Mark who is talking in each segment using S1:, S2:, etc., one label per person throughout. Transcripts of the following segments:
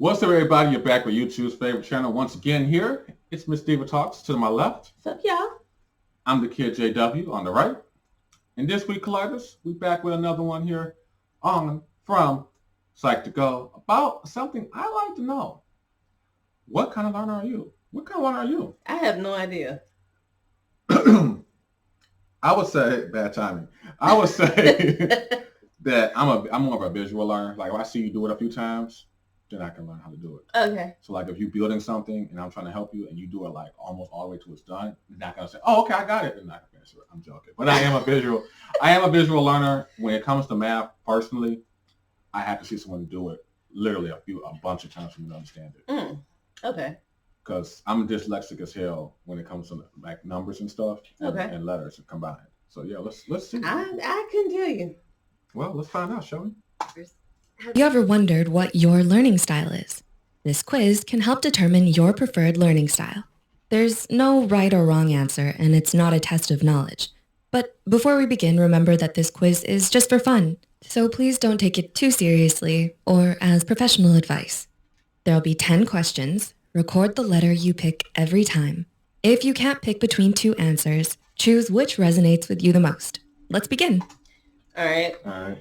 S1: What's up, everybody? You're back with YouTube's favorite channel once again here. It's Ms Diva Talks to my left.
S2: What's up, y'all?
S1: I'm the kid JW on the right. And this week, Colliders, we back with another one here on From Psych to Go about something I like to know. What kind of learner are you? What kind of learner are you?
S2: I have no idea.
S1: I would say, bad timing. I would say that I'm more of a visual learner. Like if I see you do it a few times, then I can learn how to do it.
S2: Okay.
S1: So like if you're building something and I'm trying to help you and you do it like almost all the way to it's done, you're not gonna say, oh, okay, I got it. And I can finish it. I'm joking. But I am a visual learner. When it comes to math, personally, I have to see someone do it literally a bunch of times for me to understand it.
S2: Okay.
S1: Because I'm dyslexic as hell when it comes to like numbers and stuff and letters combined. So yeah, let's see.
S2: I couldn't tell you.
S1: Well, let's find out, shall we?
S3: Have you ever wondered what your learning style is? This quiz can help determine your preferred learning style. There's no right or wrong answer, and it's not a test of knowledge. But before we begin, remember that this quiz is just for fun, so please don't take it too seriously or as professional advice. There'll be 10 questions. Record the letter you pick every time. If you can't pick between two answers, choose which resonates with you the most. Let's begin.
S2: All right.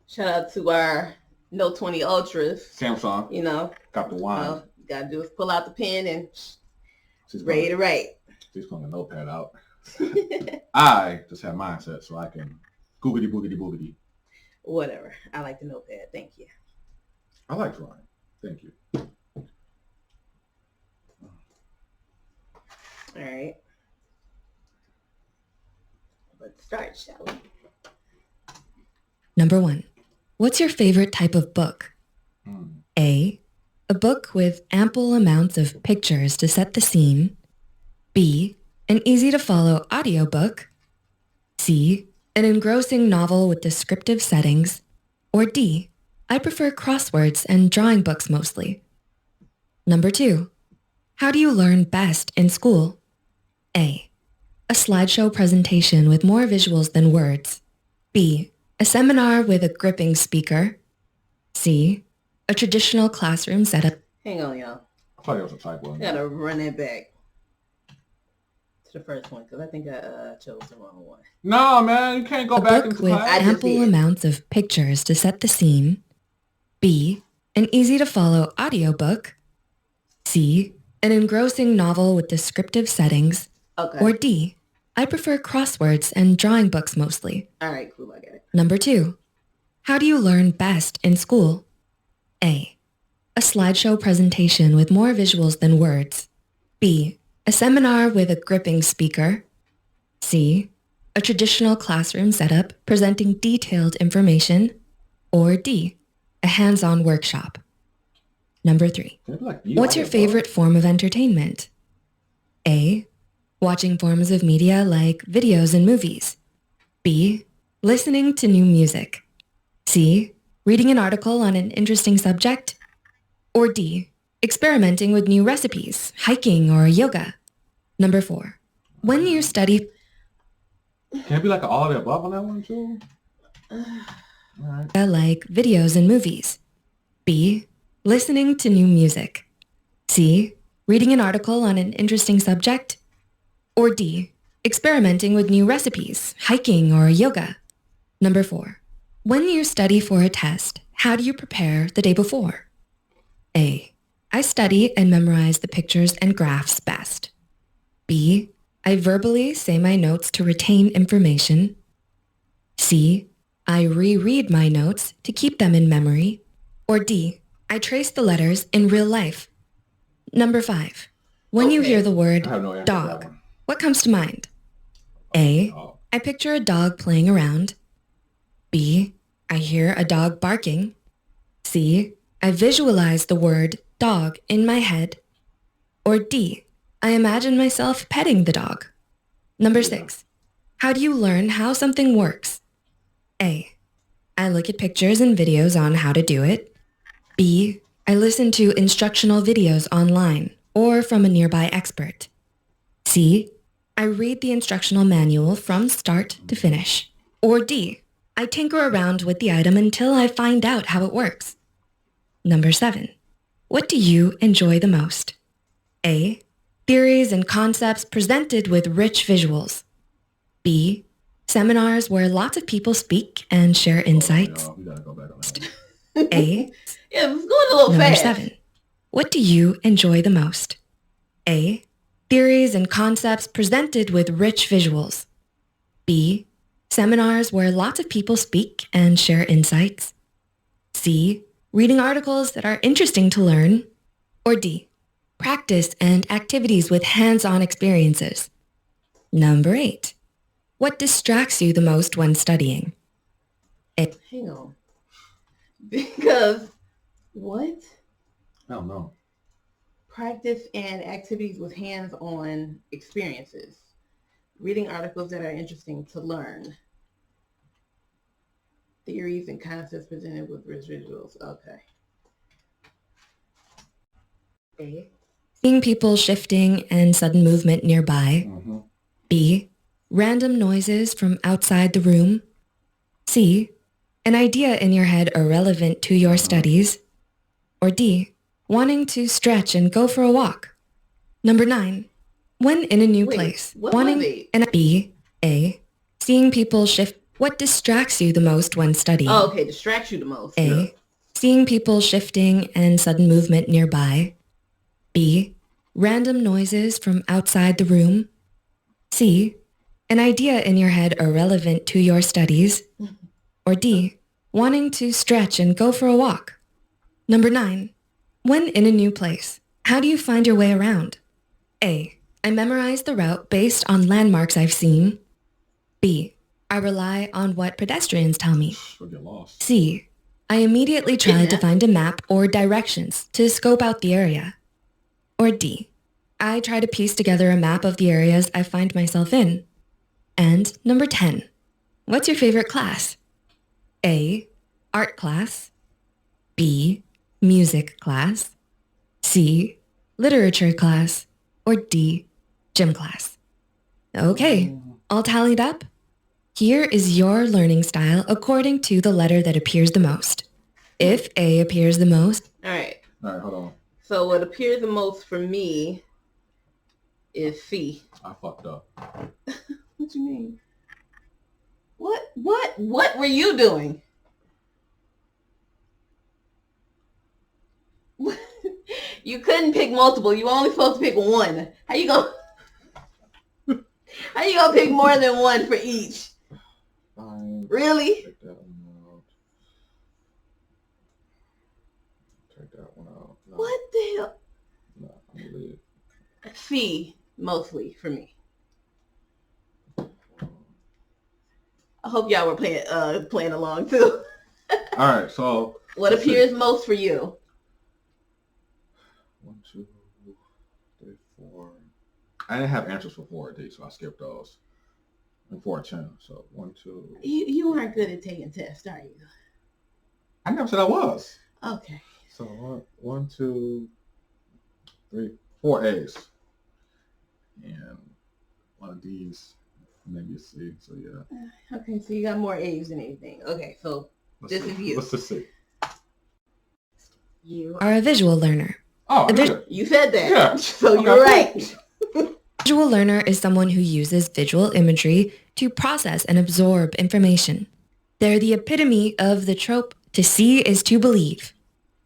S2: Shout out to our Note 20 Ultras.
S1: Samsung.
S2: You know.
S1: Got the wine.
S2: All you got to do is pull out the pen and ready to write.
S1: She's pulling a notepad out. I just have mindset so I can googity boogity boogity.
S2: Whatever. I like the notepad. Thank you.
S1: I like drawing. Thank you.
S2: All right. Let's start, shall we?
S3: Number 1. What's your favorite type of book? A book with ample amounts of pictures to set the scene. B, an easy-to-follow audiobook. C, an engrossing novel with descriptive settings. Or D, I prefer crosswords and drawing books mostly. Number 2. How do you learn best in school? A slideshow presentation with more visuals than words. B, a seminar with a gripping speaker. C, a traditional classroom setup.
S2: Hang on, y'all.
S1: I thought it was a typo.
S2: I gotta run it back to the first one because I think I chose the wrong one.
S1: No, man, you can't go back into
S3: class. A book with ample amounts of pictures to set the scene. B, an easy-to-follow audiobook. C, an engrossing novel with descriptive settings.
S2: Okay.
S3: Or D, I prefer crosswords and drawing books mostly.
S2: All right, cool, I got it.
S3: Number 2. How do you learn best in school? A slideshow presentation with more visuals than words. B, a seminar with a gripping speaker. C, a traditional classroom setup presenting detailed information. Or D, a hands-on workshop. Number 3. What's your favorite form of entertainment? A, watching forms of media like videos and movies. B, listening to new music. C, reading an article on an interesting subject. Or D, experimenting with new recipes, hiking, or yoga. Number 4. When you study...
S1: Can it be like all of the above on that one too?
S3: Right. Like videos and movies. B, listening to new music. C, reading an article on an interesting subject. Or D, experimenting with new recipes, hiking, or yoga. Number 4. When you study for a test, how do you prepare the day before? A, I study and memorize the pictures and graphs best. B, I verbally say my notes to retain information. C, I reread my notes to keep them in memory. Or D, I trace the letters in real life. Number 5. When you hear the word dog, what comes to mind? A, I picture a dog playing around. B, I hear a dog barking. C, I visualize the word dog in my head. Or D, I imagine myself petting the dog. Number 6. How do you learn how something works? A, I look at pictures and videos on how to do it. B, I listen to instructional videos online or from a nearby expert. C, I read the instructional manual from start to finish. Or D, I tinker around with the item until I find out how it works. Number 7. What do you enjoy the most? A. Theories and concepts presented with rich visuals. B. Seminars where lots of people speak and share insights.
S1: We gotta go back on that.
S3: A.
S2: Yeah, it's going a little
S3: Number
S2: fast.
S3: 7. What do you enjoy the most? A. Theories and concepts presented with rich visuals. B. Seminars where lots of people speak and share insights. C. Reading articles that are interesting to learn. Or D. Practice and activities with hands-on experiences. Number 8. What distracts you the most when studying?
S2: Hang on. Because what?
S1: I don't know.
S2: Practice and activities with hands-on experiences. Reading articles that are interesting to learn. Theories and concepts presented with rich visuals. Okay. A.
S3: Seeing people shifting and sudden movement nearby.
S1: Mm-hmm.
S3: B. Random noises from outside the room. C. An idea in your head irrelevant to your studies. Or D. Wanting to stretch and go for a walk. Number 9. When in a new place.
S2: What
S3: Wanting
S2: was it?
S3: and B. A. Seeing people shift. What distracts you the most when studying?
S2: Oh, okay. Distracts you the most.
S3: A. Seeing people shifting and sudden movement nearby. B. Random noises from outside the room. C. An idea in your head irrelevant to your studies. Or D. Wanting to stretch and go for a walk. Number 9. When in a new place, how do you find your way around? A. I memorize the route based on landmarks I've seen. B. I rely on what pedestrians tell me.
S1: We'll get lost.
S3: C. I immediately try to find a map or directions to scope out the area. Or D. I try to piece together a map of the areas I find myself in. And number 10. What's your favorite class? A. Art class. B. Music class. C. Literature class. Or D. Gym class. Okay, all tallied up? Here is your learning style according to the letter that appears the most. If A appears the most.
S2: All right.
S1: Hold on.
S2: So what appears the most for me is C.
S1: I fucked up.
S2: What you mean? What were you doing? You couldn't pick multiple. You were only supposed to pick one. How you gonna pick more than one for each?
S1: Fine.
S2: Really?
S1: Take that one out. Take that one out. No,
S2: What the hell?
S1: no, I'm gonna leave.
S2: C, mostly for me. I hope y'all were playing along too.
S1: All right, so
S2: What
S1: let's see.
S2: appears most for you?
S1: 1, 2, 3, 4. I didn't have answers for 4 of these, so I skipped those. And 4 and 10. So 1, 2.
S2: You aren't good at taking tests, are you?
S1: I never said I was.
S2: Okay.
S1: So 1, 2, 3, 4 A's, and one of these maybe a C. So yeah.
S2: Okay, so you got more A's than anything. Okay, so this is you.
S1: Let's just see.
S2: You
S3: Are a visual learner.
S1: Oh,
S3: The
S2: You said that.
S1: Yeah.
S2: So
S1: Okay.
S2: you're right.
S3: Visual learner is someone who uses visual imagery to process and absorb information. They're the epitome of the trope, to see is to believe.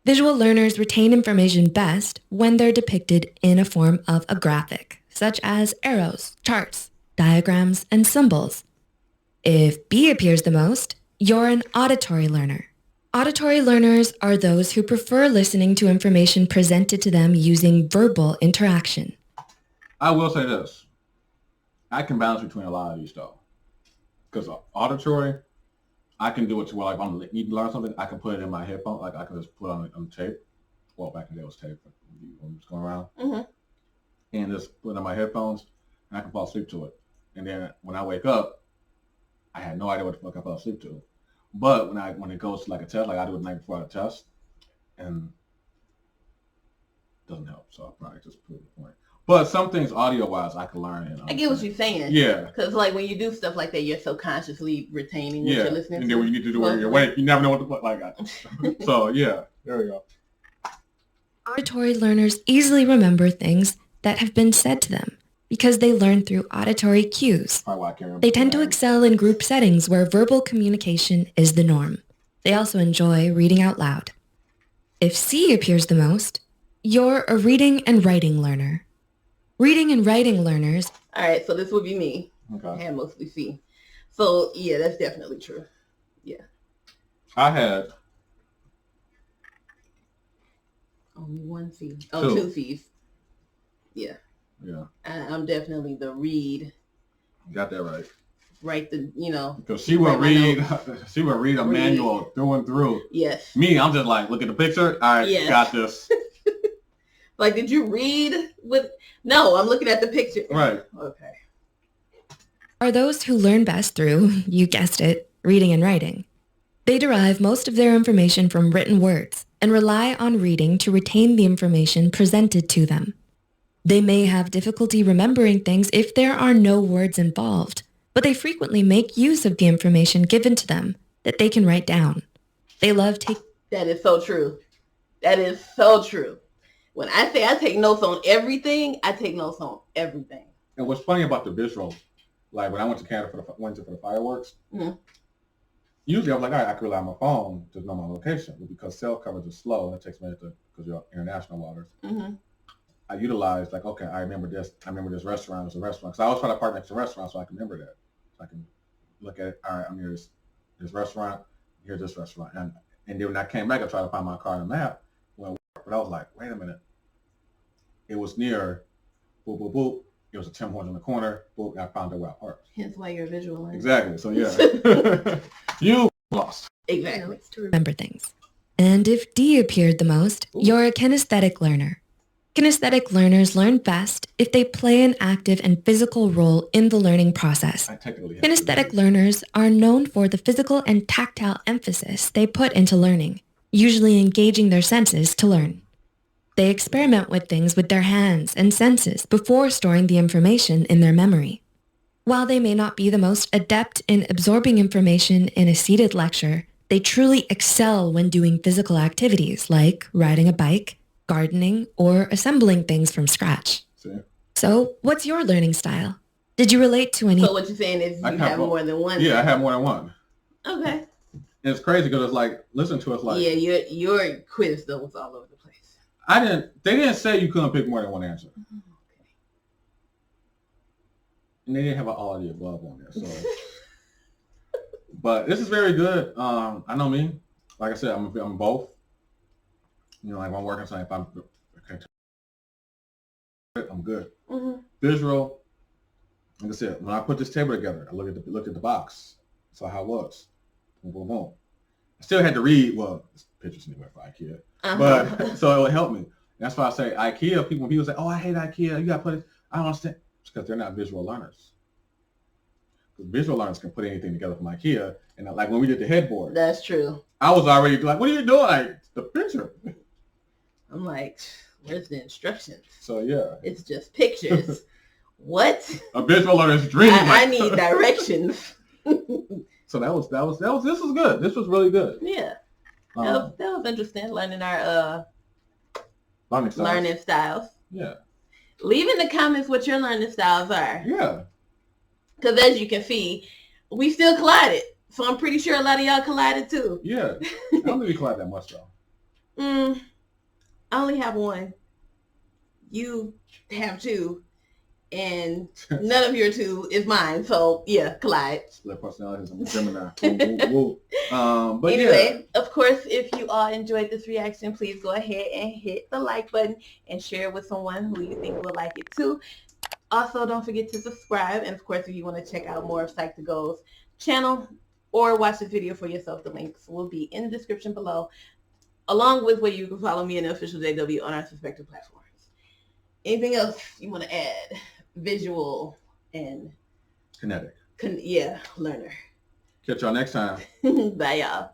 S3: Visual learners retain information best when they're depicted in a form of a graphic, such as arrows, charts, diagrams, and symbols. If B appears the most, you're an auditory learner. Auditory learners are those who prefer listening to information presented to them using verbal interaction.
S1: I will say this. I can balance between a lot of these though. Because auditory, I can do it to where like if I need to learn something, I can put it in my headphone. Like I can just put it on tape. Well, back in the day it was tape when it was going around.
S2: Mm-hmm.
S1: And just put it in my headphones and I can fall asleep to it. And then when I wake up, I had no idea what the fuck I fell asleep to. But when it goes to like a test, like I do it the night before the test, and it doesn't help. So I'll probably just prove the point. But some things audio-wise I can learn. And
S2: I get what you're saying.
S1: Yeah.
S2: Because like when you do stuff like that, you're subconsciously retaining what
S1: Yeah.
S2: you're listening
S1: And
S2: to.
S1: then when you get to do it when you're awake, you never know what the fuck like I. So yeah, there we go.
S3: Auditory learners easily remember things that have been said to them because they learn through auditory cues.
S1: Probably why I can't remember
S3: They tend to
S1: names.
S3: excel in group settings where verbal communication is the norm. They also enjoy reading out loud. If C appears the most, you're a reading and writing learner. Reading and writing learners.
S2: All right, so this would be me.
S1: Okay.
S2: I had mostly C. So yeah, that's definitely true. Yeah.
S1: I had
S2: Only one C. Oh, two C's. Yeah.
S1: Yeah.
S2: I'm definitely the read.
S1: You got that right.
S2: Write the,
S1: Because she would read, she would read a manual through and through.
S2: Yes.
S1: Me, I'm just like, look at the picture. All right,
S2: Yes.
S1: got this.
S2: Like, did you read with? No, I'm looking at the picture.
S1: Right.
S2: Okay.
S3: Are those who learn best through, you guessed it, reading and writing. They derive most of their information from written words and rely on reading to retain the information presented to them. They may have difficulty remembering things if there are no words involved, but they frequently make use of the information given to them that they can write down. They love taking...
S2: That is so true. That is so true. When I say I take notes on everything, I take notes on everything.
S1: And what's funny about the visual, like when I went to Canada for the fireworks, usually I was like, all right, I could rely on my phone to know my location. But because cell coverage is slow and it takes a minute because you're international waters, I utilized like, okay, I remember this restaurant is a restaurant. So I always try to park next to a restaurant so I can remember that. So I can look at it, all right, I'm near this restaurant, here's this restaurant. And then when I came back, I tried to find my car on the map. But I was like, wait a minute. It was near, boop, boop, boop. It was a Tim Hortons in the corner. Boop, and I found out where I parked.
S2: Hence why you're a visual learner.
S1: Exactly. So yeah, you lost.
S2: Exactly.
S3: to remember things. And if D appeared the most, you're a kinesthetic learner. Kinesthetic learners learn best if they play an active and physical role in the learning process. Kinesthetic learners are known for the physical and tactile emphasis they put into learning, usually engaging their senses to learn. They experiment with things with their hands and senses before storing the information in their memory. While they may not be the most adept in absorbing information in a seated lecture, they truly excel when doing physical activities like riding a bike, gardening, or assembling things from scratch.
S1: See?
S3: So, what's your learning style? Did you relate to any...
S2: So what you're saying is you have more than one?
S1: Yeah, I have more than one.
S2: Okay.
S1: And it's crazy because it's like, listen to us like...
S2: Yeah, your quiz though was all over the place.
S1: They didn't say you couldn't pick more than one answer.
S2: Okay.
S1: And they didn't have an all of the above on there, so... But this is very good. I know me. Like I said, I'm both. Like when I'm working something, I'm good. Visual. Like I said, when I put this table together, I looked at the box, saw how it was. Boom, boom, boom. I still had to read. Well, pictures anyway for IKEA, but so it would help me. That's why I say IKEA. When people say, "Oh, I hate IKEA," you got to put it. I don't understand. It's because they're not visual learners. Because visual learners can put anything together from IKEA, and like when we did the headboard,
S2: that's true.
S1: I was already like, "What are you doing?" Like the picture.
S2: I'm like, where's the instructions?
S1: So yeah,
S2: it's just pictures. What?
S1: A visual learner's dream.
S2: I need directions.
S1: So that was this was good. This was really good.
S2: Yeah. That was interesting. Learning our learning styles.
S1: Yeah.
S2: Leave in the comments what your learning styles are.
S1: Yeah.
S2: Because as you can see, we still collided. So I'm pretty sure a lot of y'all collided too.
S1: Yeah. I don't think we collide that much though.
S2: I only have one. You have two. And none of your two is mine. So yeah, collide.
S1: Split personalities. I'm a Gemini. But
S2: anyway, of course, if you all enjoyed this reaction, please go ahead and hit the like button and share it with someone who you think will like it too. Also, don't forget to subscribe. And of course, if you want to check out more of Psych2Go's channel or watch this video for yourself, the links will be in the description below, along with where you can follow me and the official JW on our respective platforms. Anything else you want to add? Visual and
S1: kinetic.
S2: Learner.
S1: Catch y'all next time.
S2: Bye, y'all.